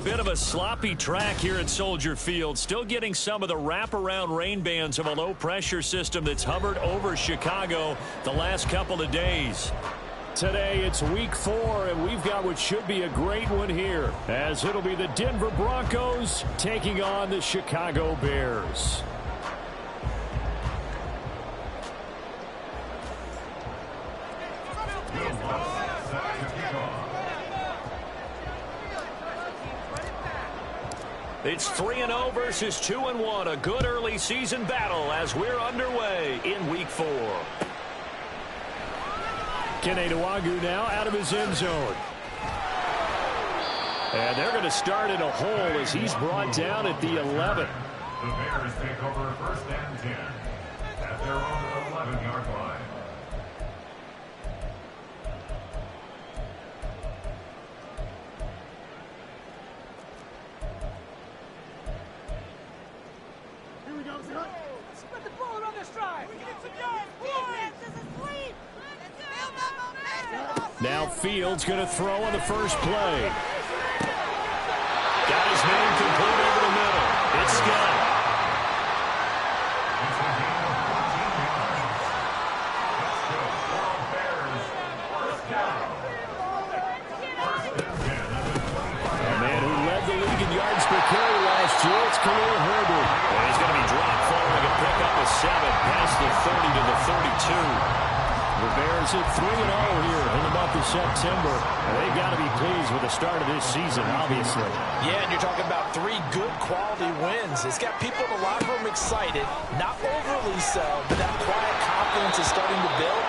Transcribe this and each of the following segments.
Bit of a sloppy track here at Soldier Field. Still getting some of the wraparound rain bands of a low-pressure system that's hovered over Chicago the last couple of days. Today it's week 4, and we've got what should be a great one here, as it'll be the Denver Broncos taking on the Chicago Bears. It's 3-0 versus 2-1. A good early season battle as we're underway in week 4. Keneduagu now out of his end zone. And they're going to start in a hole as he's brought down at the 11. The Bears take over 1st and 10 at their own 11-yard line. Now Fields going to throw on the first play. Got his man complete over the middle. It's Scott. A man who led the league in yards per carry last year, it's Khalil Herbert. And he's going to be dropped following a pickup of 7 past the 30 to the 32. The Bears at 3-0 here in the month of September. And they've got to be pleased with the start of this season, obviously. Yeah, and you're talking about 3 good quality wins. It's got people in the locker room excited, not overly so, but that quiet confidence is starting to build.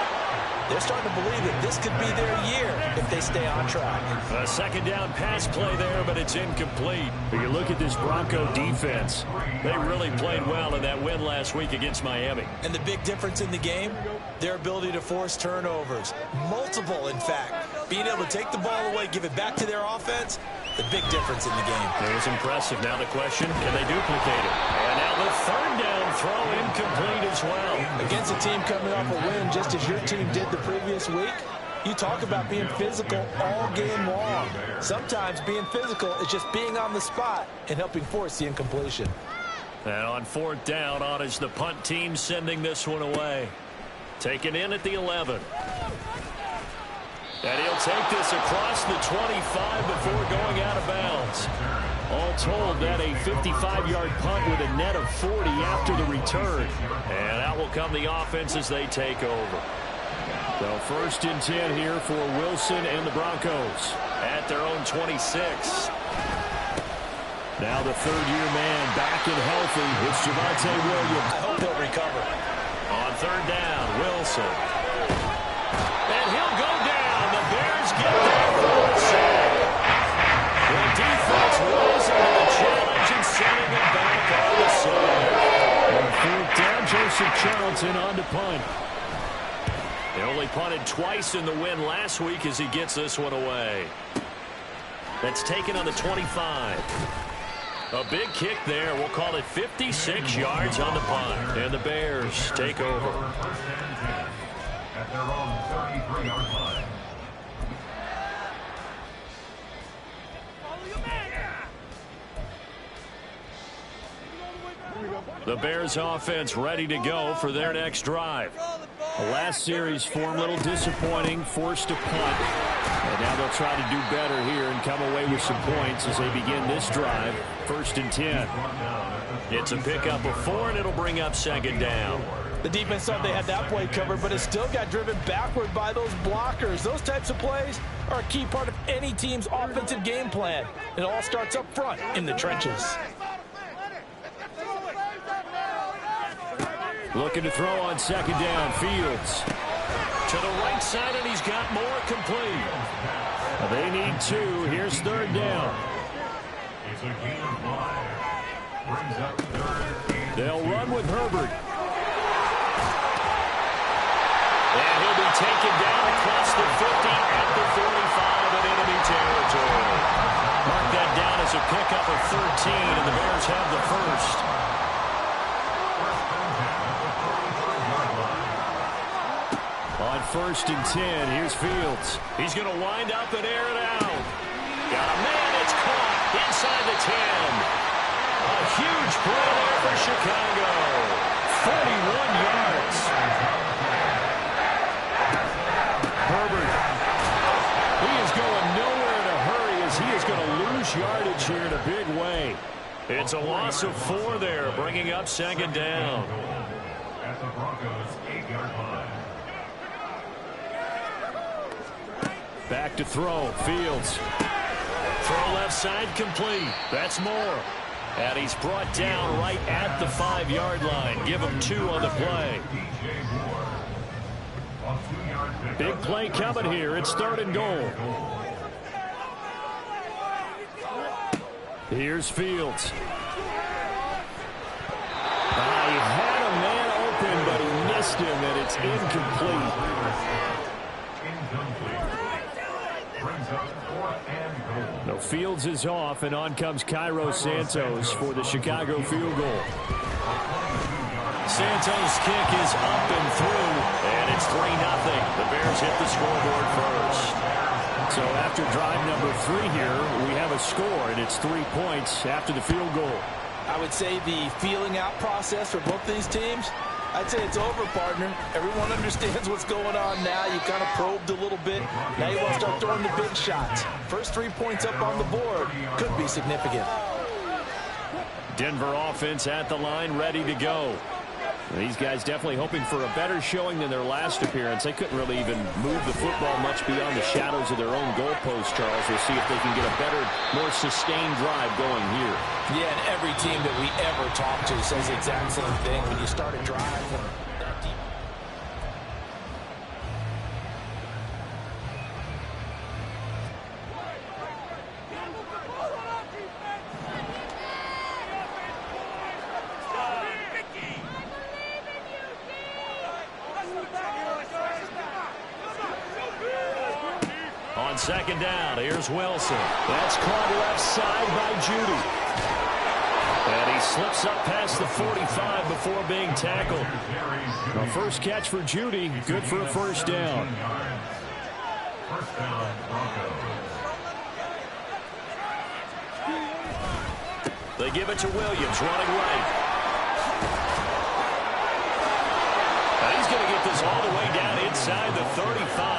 They're starting to believe that this could be their year if they stay on track. A second down pass play there, but it's incomplete. But you look at this Bronco defense. They really played well in that win last week against Miami. And the big difference in the game, their ability to force turnovers. Multiple, in fact. Being able to take the ball away, give it back to their offense, the big difference in the game. It was impressive. Now the question, can they duplicate it? And now the 3rd down throw incomplete as well. Against a team coming off a win, just as your team did the previous week, you talk about being physical all game long. Sometimes being physical is just being on the spot and helping force the incompletion. And on 4th down, on is the punt team sending this one away. Taken in at the 11. And he'll take this across the 25 before going out of bounds. All told, that a 55-yard punt with a net of 40 after the return. And out will come the offense as they take over. So 1st and 10 here for Wilson and the Broncos at their own 26. Now the 3rd-year man back and healthy. It's Javonte Williams. I hope he'll recover. On 3rd down, Wilson. And he'll go down. The Bears get there for the sack. The defense rising to the challenge and sending it back on the side. On 4th down, Joseph Charlton on to punt. They only punted twice in the win last week as he gets this one away. That's taken on the 25. A big kick there. We'll call it 56 yards on the punt. And the Bears take over. At their own 33-yard line. The Bears offense ready to go for their next drive. The last series form a little disappointing, forced a punt. And now they'll try to do better here and come away with some points as they begin this drive. 1st and 10. It's a pickup of 4, and it'll bring up 2nd down. The defense thought they had that play covered, but it still got driven backward by those blockers. Those types of plays are a key part of any team's offensive game plan. It all starts up front in the trenches. Looking to throw on 2nd down, Fields. To the right side, and he's got more complete. They need 2. Here's 3rd down. It's a gain of 5. Brings up 3rd. They'll run with Herbert. And he'll be taken down across the 50 at the 45 in enemy territory. Mark that down as a pickup of 13, and the Bears have the 1st. On 1st and 10, here's Fields. He's going to wind up and air it out. Got a man, it's caught inside the 10. A huge play there for Chicago. 41 yards. Herbert. He is going nowhere in a hurry as he is going to lose yardage here in a big way. It's a loss of 4 there, bringing up 2nd down. At the Broncos' 8-yard line. Back to throw. Fields. Throw left side complete. That's more. And he's brought down right at the 5-yard line. Give him 2 on the play. Big play coming here. It's 3rd and goal. Here's Fields. He had a man open, but he missed him, and it's incomplete. No, Fields is off, and on comes Cairo Santos for the Chicago field goal. Santos' kick is up and through, and it's 3-0. The Bears hit the scoreboard first. So after drive number 3 here, we have a score, and it's 3 points after the field goal. I would say the feeling out process for both these teams, I'd say it's over, partner. Everyone understands what's going on now. You kind of probed a little bit. Now you want to start throwing the big shots. First 3 points up on the board could be significant. Denver offense at the line, ready to go. These guys definitely hoping for a better showing than their last appearance. They couldn't really even move the football much beyond the shadows of their own goalpost, Charles. We'll see if they can get a better, more sustained drive going here. Yeah, and every team that we ever talk to says the exact same thing. When you start a drive from that deep. On 2nd down, here's Wilson. That's caught left side by Judy. And he slips up past the 45 before being tackled. A first catch for Judy, good for a 1st down. First down, Broncos. They give it to Williams, running right. And he's going to get this all the way down inside the 35.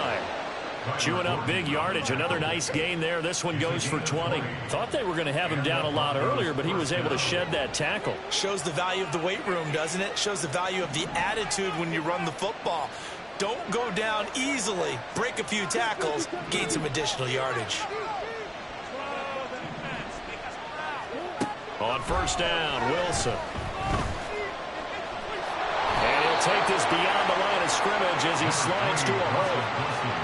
Chewing up big yardage. Another nice gain there. This one goes for 20. Thought they were going to have him down a lot earlier, but he was able to shed that tackle. Shows the value of the weight room, doesn't it? Shows the value of the attitude when you run the football. Don't go down easily. Break a few tackles. Gain some additional yardage. On 1st down, Wilson. And he'll take this beyond the line of scrimmage as he slides to a hole.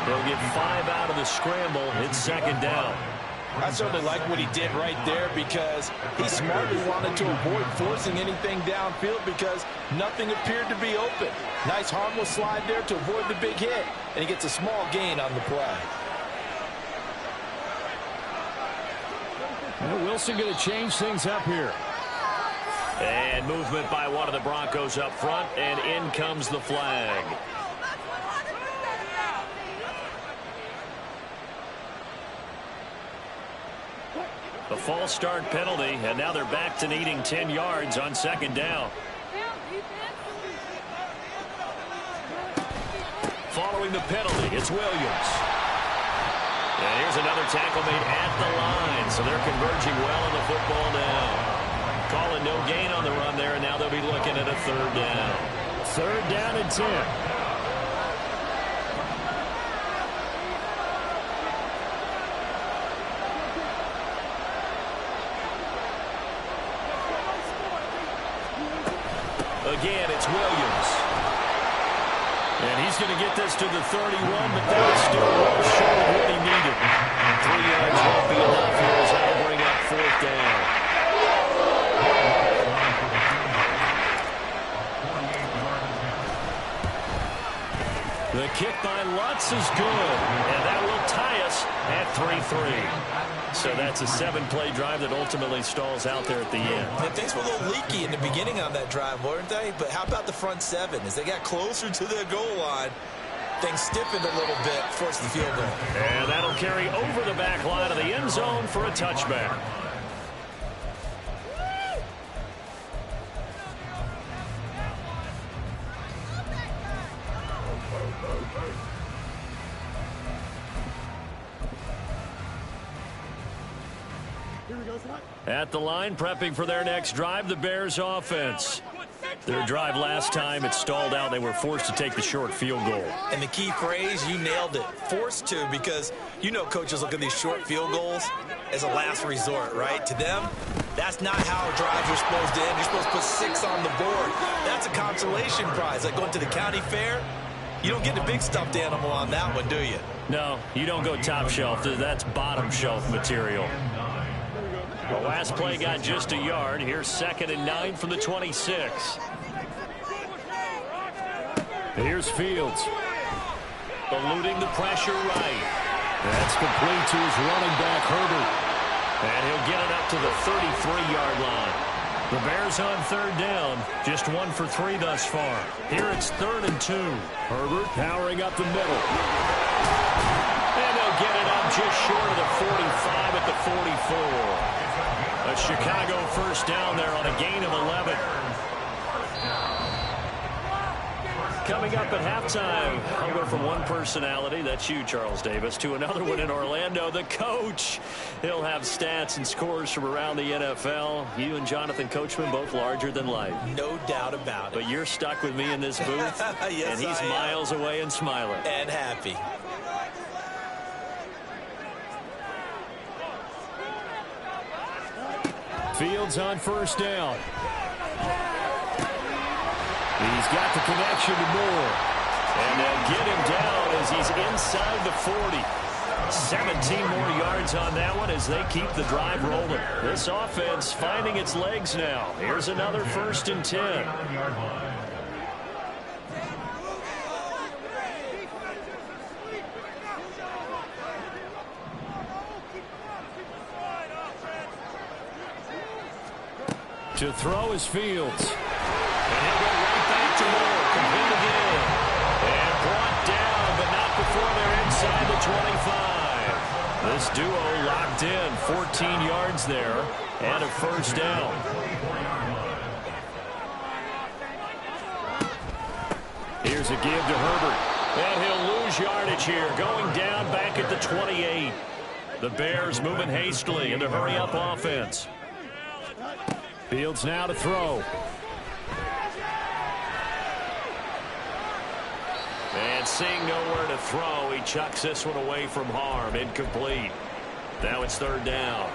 They'll get 5 out of the scramble. It's 2nd down. I certainly like what he did right there because he smartly wanted to avoid forcing anything downfield because nothing appeared to be open. Nice harmless slide there to avoid the big hit, and he gets a small gain on the play. Well, Wilson going to change things up here. And movement by one of the Broncos up front, and in comes the flag. A false start penalty, and now they're back to needing 10 yards on 2nd down. Following the penalty, it's Williams. And here's another tackle made at the line, so they're converging well on the football now. Calling no gain on the run there, and now they'll be looking at a 3rd down. 3rd down and 10. Again, it's Williams. And he's going to get this to the 31, but that is still well short of what he needed. 3 yards won't be enough here as that'll bring up 4th down. The kick by Lutz is good, and that will tie us at 3-3. So that's a 7-play drive that ultimately stalls out there at the end. And things were a little leaky in the beginning on that drive, weren't they? But how about the front 7? As they got closer to their goal line, things stiffened a little bit, forced the field goal. And that'll carry over the back line of the end zone for a touchback. At the line, prepping for their next drive, the Bears offense. Their drive last time, it stalled out. They were forced to take the short field goal. And the key phrase, you nailed it, forced to, because you know coaches look at these short field goals as a last resort, right? To them, that's not how drives are supposed to end. You're supposed to put 6 on the board. That's a consolation prize. Like going to the county fair, you don't get the big stuffed animal on that one, do you? No, you don't go top shelf. That's bottom shelf material. The last play got just a yard. Here's 2nd and 9 from the 26. Here's Fields. Eluding the pressure right. That's complete to his running back, Herbert. And he'll get it up to the 33-yard line. The Bears on 3rd down. Just 1 for 3 thus far. Here it's 3rd and 2. Herbert powering up the middle. And they'll get it up just short of the 45 at the 44. A Chicago first down there on a gain of 11. Coming up at halftime, I'll go from one personality, that's you, Charles Davis, to another one in Orlando, the coach. He'll have stats and scores from around the NFL. You and Jonathan Coachman both larger than life. No doubt about it. But you're stuck with me in this booth, yes, and he's miles away and smiling. And happy. Fields on first down. He's got the connection to Moore. And they'll get him down as he's inside the 40. 17 more yards on that one as they keep the drive rolling. This offense finding its legs now. Here's another 1st and 10. To throw is Fields. And he'll go right back to Moore. Complete again. And brought down, but not before they're inside the 25. This duo locked in. 14 yards there. And a first down. Here's a give to Herbert. And he'll lose yardage here. Going down back at the 28. The Bears moving hastily in the hurry-up offense. Fields now to throw. And seeing nowhere to throw, he chucks this one away from harm. Incomplete. Now it's 3rd down.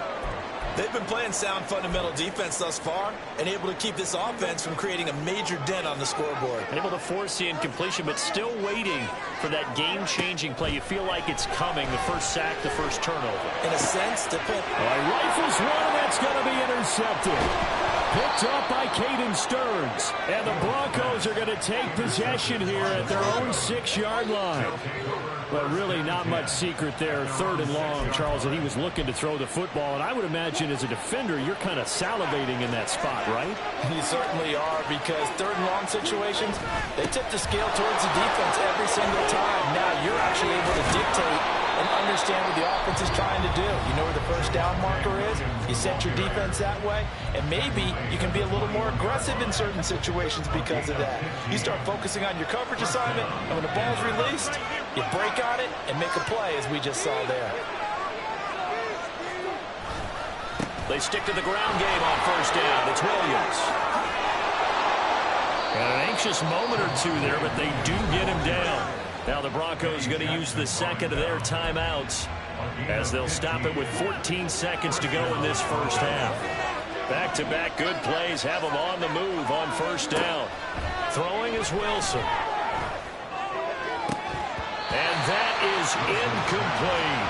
They've been playing sound fundamental defense thus far and able to keep this offense from creating a major dent on the scoreboard. Able to force the incompletion, but still waiting for that game-changing play. You feel like it's coming, the first sack, the first turnover. In a sense, rifles one, that's going to be intercepted. Picked up by Caden Stearns. And the Broncos are going to take possession here at their own 6-yard line. But really not much secret there. 3rd and long, Charles, and he was looking to throw the football. And I would imagine as a defender, you're kind of salivating in that spot, right? You certainly are, because 3rd and long situations, they tip the scale towards the defense every single time. Now you're actually able to dictate and understand what the offense is trying to do. You know where the first down marker is. You set your defense that way, and maybe you can be a little more aggressive in certain situations because of that. You start focusing on your coverage assignment, and when the ball's released, you break on it and make a play, as we just saw there. They stick to the ground game on first down. It's Williams. Got an anxious moment or two there, but they do get him down. Now the Broncos going to use the second of their timeouts as they'll stop it with 14 seconds to go in this first half. Back-to-back good plays have them on the move on first down. Throwing is Wilson. And that is incomplete.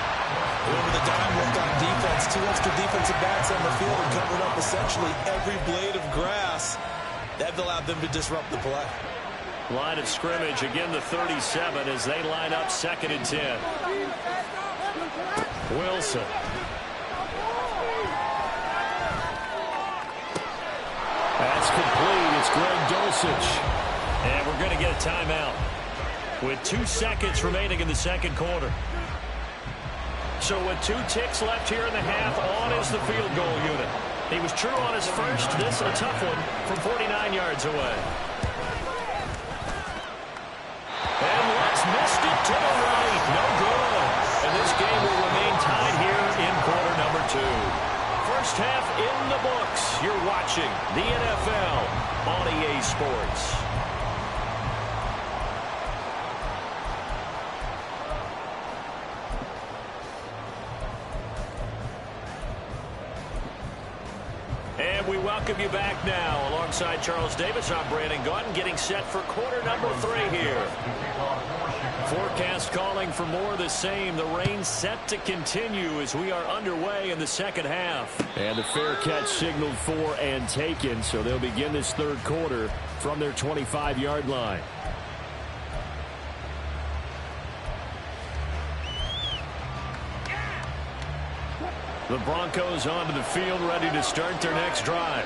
Over the dime look on defense. 2 extra defensive backs on the field and covered up essentially every blade of grass. That allowed them to disrupt the play. Line of scrimmage, again the 37 as they line up 2nd and 10. Wilson. That's complete. It's Greg Dulcich. And we're going to get a timeout. with 2 seconds remaining in the second quarter. So with 2 ticks left here in the half, on is the field goal unit. He was true on his first. This a tough one from 49 yards away. And Lutz missed it to the right. No good. And this game will remain tied here in quarter number 2. First half in the books. You're watching the NFL on EA Sports. And we welcome you back now. Alongside Charles Davis, I'm Brandon Gaudin, getting set for quarter number 3 here. Forecast calling for more of the same. The rain set to continue as we are underway in the second half. And the fair catch signaled for and taken, so they'll begin this third quarter from their 25-yard line. The Broncos onto the field, ready to start their next drive.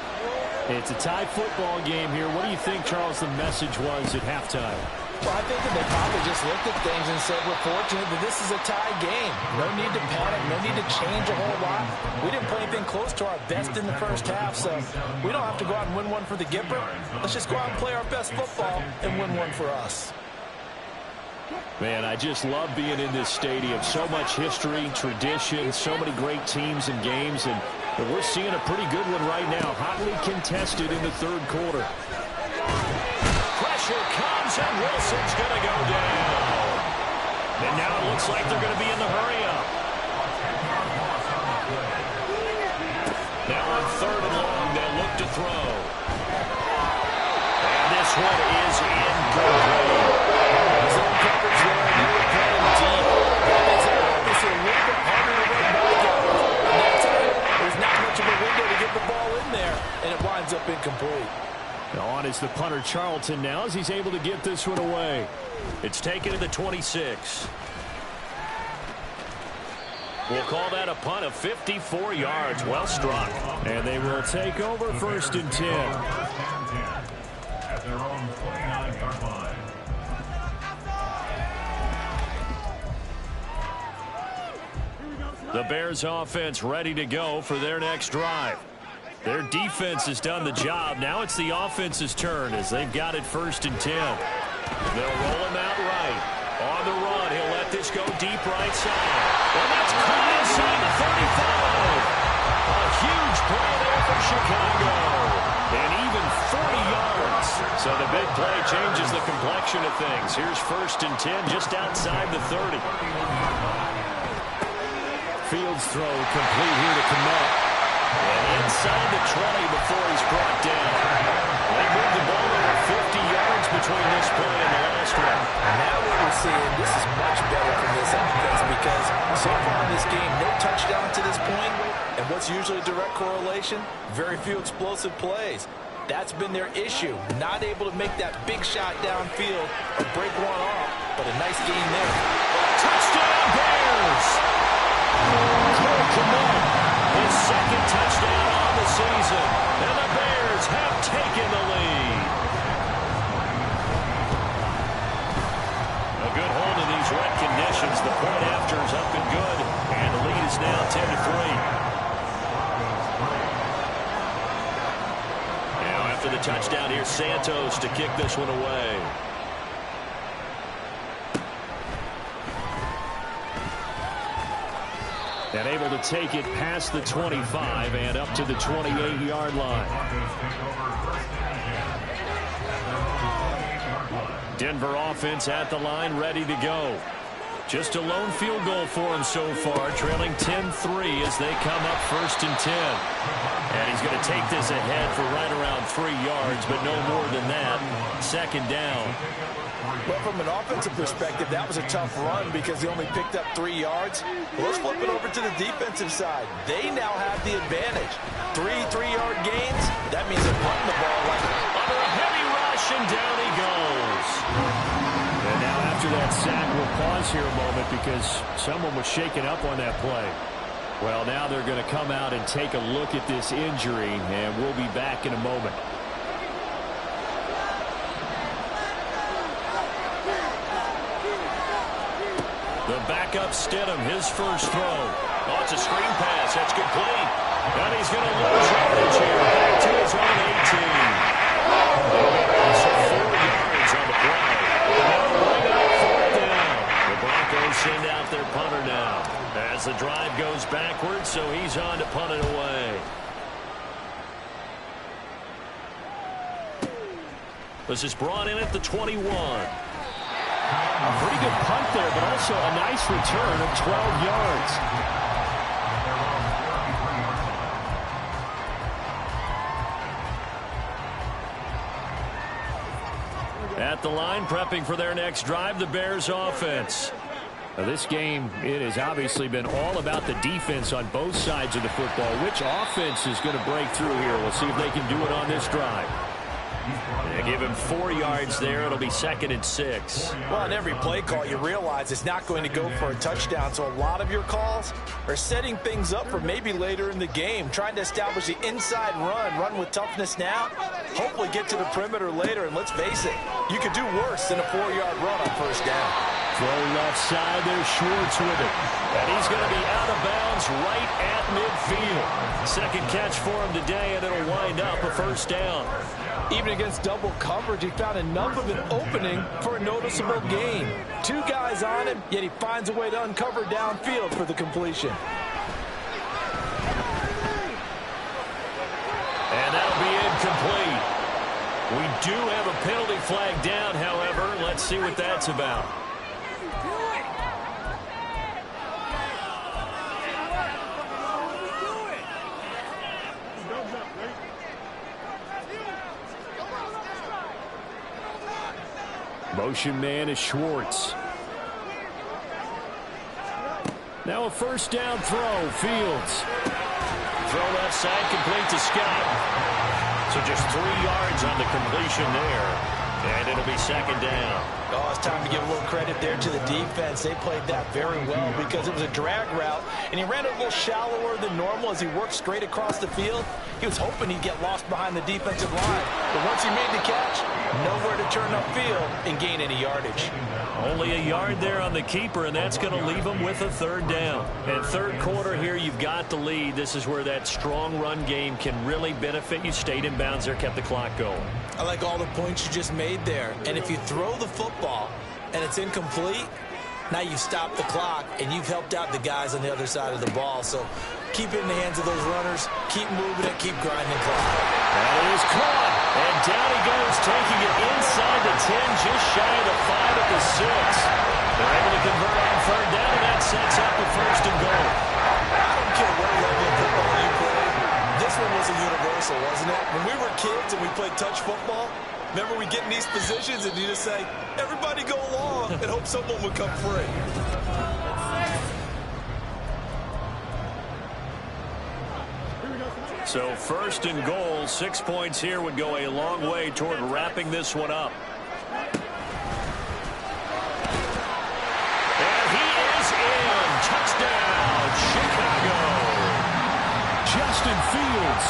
It's a tie football game here. What do you think, Charles, the message was at halftime? Well, I think that they probably just looked at things and said, we're fortunate that this is a tie game. No need to panic, no need to change a whole lot. We didn't play anything close to our best in the first half, so we don't have to go out and win one for the Gipper. Let's just go out and play our best football and win one for us. Man, I just love being in this stadium. So much history, tradition, so many great teams and games, and we're seeing a pretty good one right now. Hotly contested in the third quarter. Pressure comes, and Wilson's going to go down. And now it looks like they're going to be in the hurry-up. Now on 3rd and long, they'll look to throw. And this one is incomplete. Zone coverage there, and they were playing deep. That makes it obviously a little bit harder to run back out. And that time, there's not much of a window to get the ball in there, and it winds up incomplete. Now on is the punter Charlton now as he's able to get this one away. It's taken to the 26. We'll call that a punt of 54 yards. Well struck. And they will take over 1st and 10. At their own 29-yard line. The Bears offense ready to go for their next drive. Their defense has done the job. Now it's the offense's turn as they've got it 1st and 10. They'll roll him out right. On the run, he'll let this go deep right side. And that's caught inside the 35. A huge play there for Chicago. And even 40 yards. So the big play changes the complexion of things. Here's 1st and 10 just outside the 30. Fields throw complete here to Kmet. And inside the 20 before he's brought down. They moved the ball over 50 yards between this play and the last one. Now what we're seeing, this is much better from this offense because so far in this game, no touchdown to this point. And what's usually a direct correlation? Very few explosive plays. That's been their issue. Not able to make that big shot downfield or break one off, but a nice gain there. Touchdown Bears! His 2nd touchdown on the season, and the Bears have taken the lead. A good hold in these wet conditions. The point after is up and good, and the lead is now 10-3. Now after the touchdown, here's Santos to kick this one away. And able to take it past the 25 and up to the 28-yard line. Denver offense at the line, ready to go. Just a lone field goal for him so far, trailing 10-3 as they come up 1st and 10. And he's going to take this ahead for right around 3 yards, but no more than that. 2nd down. Well, from an offensive perspective, that was a tough run because he only picked up 3 yards. Well, let's flip it over to the defensive side. They now have the advantage. 3 3-yard gains. That means they're punting the ball like under a heavy rush, and down he goes. And now after that sack, we'll pause here a moment because someone was shaken up on that play. Well, now they're going to come out and take a look at this injury, and we'll be back in a moment. The backup Stidham, his first throw. Oh, it's a screen pass. That's complete. And he's going to lose yardage here. Back to his own 18. So 4 yards on the play. And they'll bring it up 4th down. The Broncos send out their punter now. As the drive goes backwards, so he's on to punt it away. This is brought in at the 21. A pretty good punt there, but also a nice return of 12 yards. At the line, prepping for their next drive, the Bears offense. Now this game, it has obviously been all about the defense on both sides of the football. Which offense is going to break through here? We'll see if they can do it on this drive. They give him 4 yards there. It'll be 2nd and 6. Well, on every play call, you realize it's not going to go for a touchdown. So a lot of your calls are setting things up for maybe later in the game, trying to establish the inside run with toughness now, hopefully get to the perimeter later. And let's face it, you could do worse than a 4-yard run on first down. Throw left side, there's Schwartz with it. And he's going to be out of bounds right at midfield. Second catch for him today, and it'll wind up a first down. Even against double coverage, he found enough of an opening for a noticeable gain. 2 guys on him, yet he finds a way to uncover downfield for the completion. And that'll be incomplete. We do have a penalty flag down, however. Let's see what that's about. Motion man is Schwartz. Now a first down throw, Fields. Throw left side, complete to Scott. So just 3 yards on the completion there. And it'll be 2nd down. Oh, it's time to give a little credit there to the defense. They played that very well because it was a drag route, and he ran it a little shallower than normal as he worked straight across the field. He was hoping he'd get lost behind the defensive line. But once he made the catch, nowhere to turn upfield and gain any yardage. Only a yard there on the keeper, and that's going to leave him with a 3rd down. And 3rd quarter here, you've got the lead. This is where that strong run game can really benefit you. Stayed in bounds there, kept the clock going. I like all the points you just made there. And if you throw the football and it's incomplete, now you've stopped the clock and you've helped out the guys on the other side of the ball. So keep it in the hands of those runners. Keep moving it. Keep grinding clock. That is caught. And down he goes, taking it inside the 10, just shy of the 5 at the 6. They're able to convert on 3rd down, and that sets up the 1st and goal. I don't care what level of football you play. This one was a universal, wasn't it? When we were kids and we played touch football, remember we get in these positions and you just say, everybody go along and hope someone would come free. So 1st and goal, 6 points here would go a long way toward wrapping this one up. And he is in. Touchdown, Chicago. Justin Fields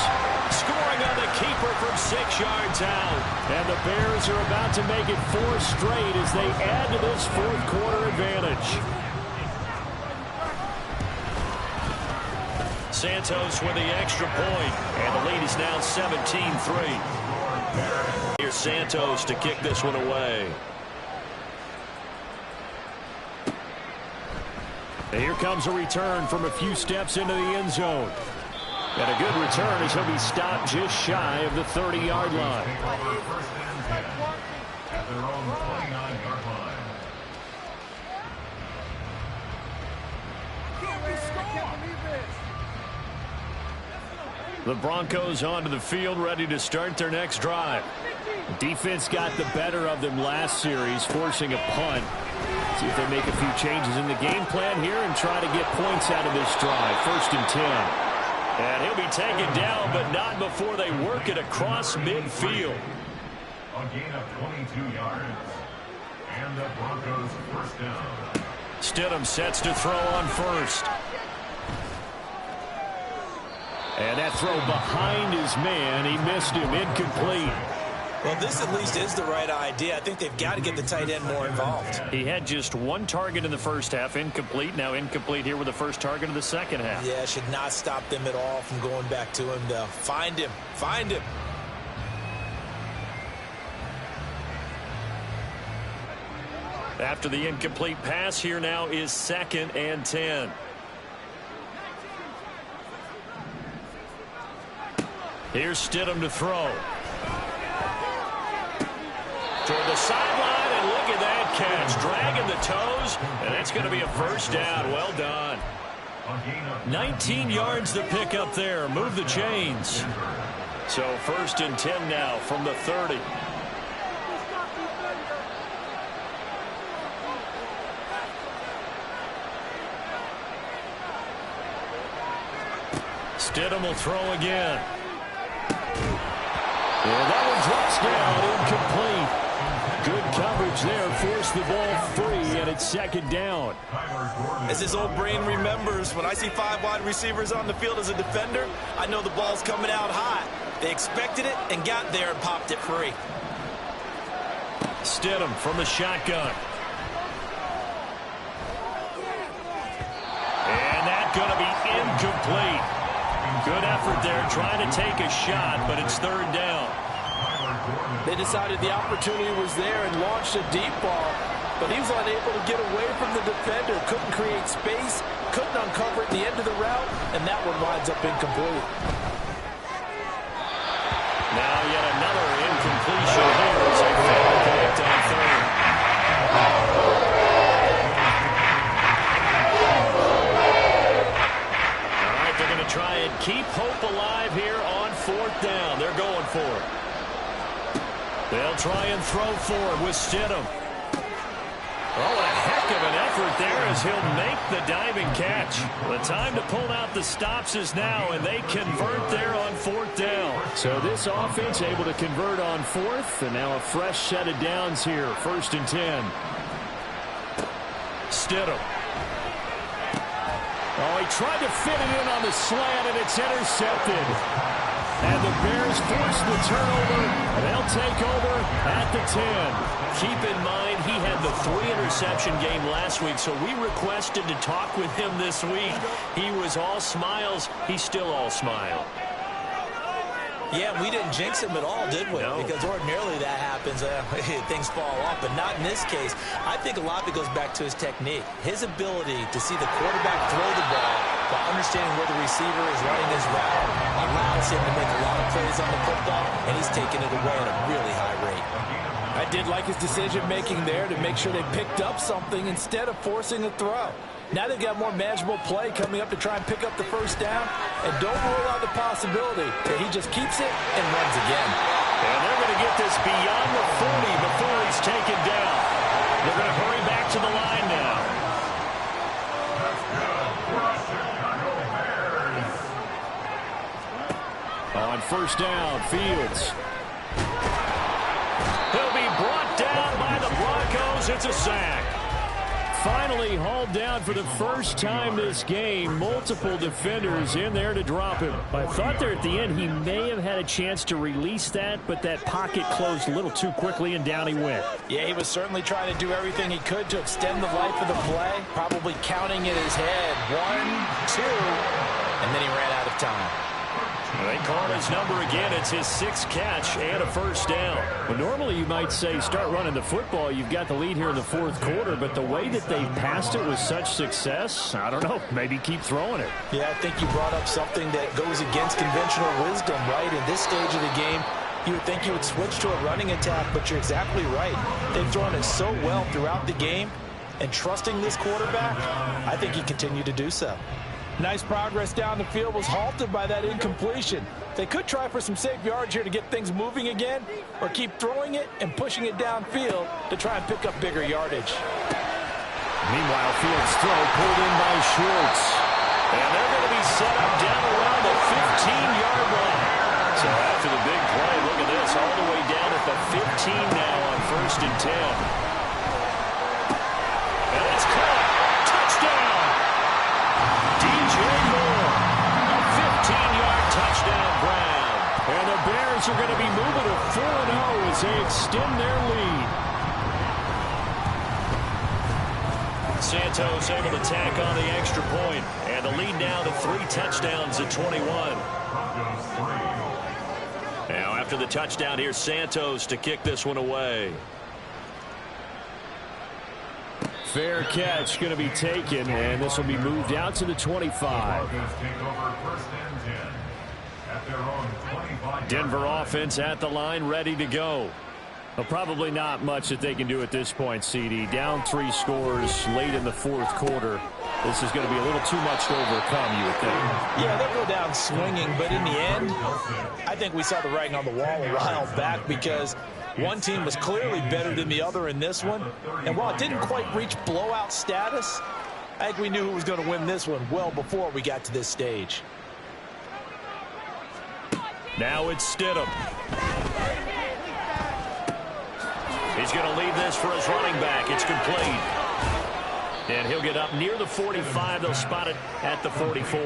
Scoring on the keeper from 6 yards out. And the Bears are about to make it 4 straight as they add to this 4th quarter advantage. Santos with the extra point, and the lead is now 17-3. Here's Santos to kick this one away. And here comes a return from a few steps into the end zone. And a good return as he'll be stopped just shy of the 30-yard line. At their own 29-yard line. The Broncos onto the field, ready to start their next drive. Defense got the better of them last series, forcing a punt. See if they make a few changes in the game plan here and try to get points out of this drive. 1st and 10. And he'll be taken down, but not before they work it across midfield. A gain of 22 yards. And the Broncos 1st down. Stidham sets to throw on 1st. And that throw behind his man, he missed him, incomplete. Well, this at least is the right idea. I think they've got to get the tight end more involved. He had just one target in the first half, incomplete. Now incomplete here with the first target of the second half. Yeah, should not stop them at all from going back to him, though. Find him. Find him. After the incomplete pass, here now is 2nd and 10. Here's Stidham to throw. Toward the sideline, and look at that catch. Dragging the toes, and that's going to be a first down. Well done. 19 yards to pick up there. Move the chains. So 1st and 10 now from the 30. Stidham will throw again. And that one drops down, incomplete. Good coverage there, forced the ball free, and it's 2nd down. As his old brain remembers, when I see 5 wide receivers on the field as a defender, I know the ball's coming out high. They expected it and got there and popped it free. Stidham from the shotgun. And that's going to be incomplete. Good effort there, trying to take a shot, but it's 3rd down. They decided the opportunity was there and launched a deep ball, but he was unable to get away from the defender. Couldn't create space, couldn't uncover it at the end of the route, and that one winds up incomplete. Now yet another incompletion here as they fail to connect on 3rd. All right, they're going to try and keep hope alive here on 4th down. They're going for it. They'll try and throw forward with Stidham. Oh, a heck of an effort there as he'll make the diving catch. The time to pull out the stops is now, and they convert there on 4th down. So this offense able to convert on 4th, and now a fresh set of downs here. 1st and 10. Stidham. Oh, he tried to fit it in on the slant, and it's intercepted. And the Bears force the turnover, and they'll take over at the 10. Keep in mind, he had the 3-interception game last week, so we requested to talk with him this week. He was all smiles. He's still all smile. Yeah, we didn't jinx him at all, did we? No. Because ordinarily that happens, things fall off, but not in this case. I think a lot of it goes back to his technique. His ability to see the quarterback throw the ball while understanding where the receiver is running his route allows him to make a lot of plays on the football, and he's taking it away at a really high rate. I did like his decision-making there to make sure they picked up something instead of forcing a throw. Now they've got more manageable play coming up to try and pick up the first down, and don't rule out the possibility that he just keeps it and runs again. And they're going to get this beyond the 40 before it's taken down. They're going to hurry back to the line now. On 1st down, Fields. He'll be brought down by the Broncos. It's a sack. Finally hauled down for the first time this game. Multiple defenders in there to drop him. I thought there at the end he may have had a chance to release that, but that pocket closed a little too quickly, and down he went. Yeah, he was certainly trying to do everything he could to extend the life of the play, probably counting in his head. 1, 2, and then he ran out of time. They call his number again. It's his 6th catch and a first down. Well, normally you might say start running the football. You've got the lead here in the 4th quarter, but the way that they passed it with such success, I don't know, maybe keep throwing it. Yeah, I think you brought up something that goes against conventional wisdom, right? In this stage of the game, you would think you would switch to a running attack, but you're exactly right. They've thrown it so well throughout the game, and trusting this quarterback, I think he continued to do so. Nice progress down the field was halted by that incompletion. They could try for some safe yards here to get things moving again, or keep throwing it and pushing it downfield to try and pick up bigger yardage. Meanwhile, Fields' throw pulled in by Schwartz. And they're going to be set up down around the 15-yard line. So after the big play, look at this, all the way down at the 15 now on 1st and 10. And it's caught. Touchdown! DJ Moore, a 15-yard touchdown grab. And the Bears are going to be moving to 4-0 as they extend their lead. Santos able to tack on the extra point, and the lead now to 3 touchdowns at 21. Now after the touchdown, here's Santos to kick this one away. Fair catch going to be taken, and this will be moved out to the 25. Denver offense at the line, ready to go. Well, probably not much that they can do at this point, CD. Down 3 scores late in the fourth quarter. This is going to be a little too much to overcome, you would think. Yeah, they'll go down swinging, but in the end, I think we saw the writing on the wall a while back because one team was clearly better than the other in this one. And while it didn't quite reach blowout status, I think we knew who was going to win this one well before we got to this stage. Now it's Stidham. He's going to leave this for his running back. It's complete. And he'll get up near the 45. They'll spot it at the 44.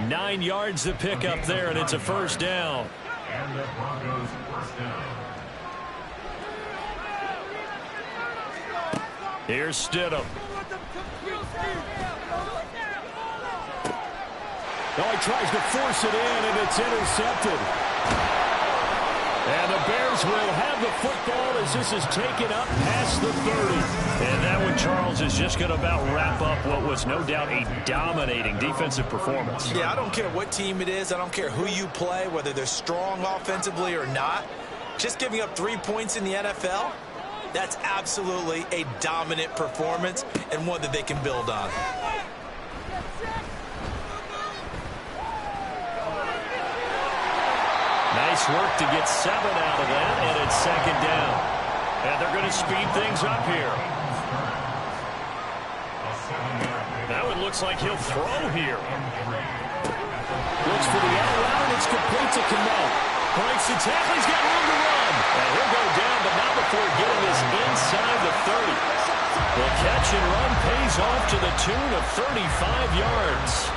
9 yards to pick up there, and it's a first down. And the Broncos first down. Here's Stidham. Oh, he tries to force it in, and it's intercepted. And the Bears will have the football as this is taken up past the 30. And that one, Charles, is just going to about wrap up what was no doubt a dominating defensive performance. Yeah, I don't care what team it is. I don't care who you play, whether they're strong offensively or not. Just giving up 3 points in the NFL, that's absolutely a dominant performance and one that they can build on. Nice work to get 7 out of that, and it's second down. And they're going to speed things up here. Now it looks like he'll throw here. Looks for the out route, and it's complete to Cannell. Breaks the tackle, he's got room to run. And he'll go down, but not before getting this inside the 30. The catch and run pays off to the tune of 35 yards.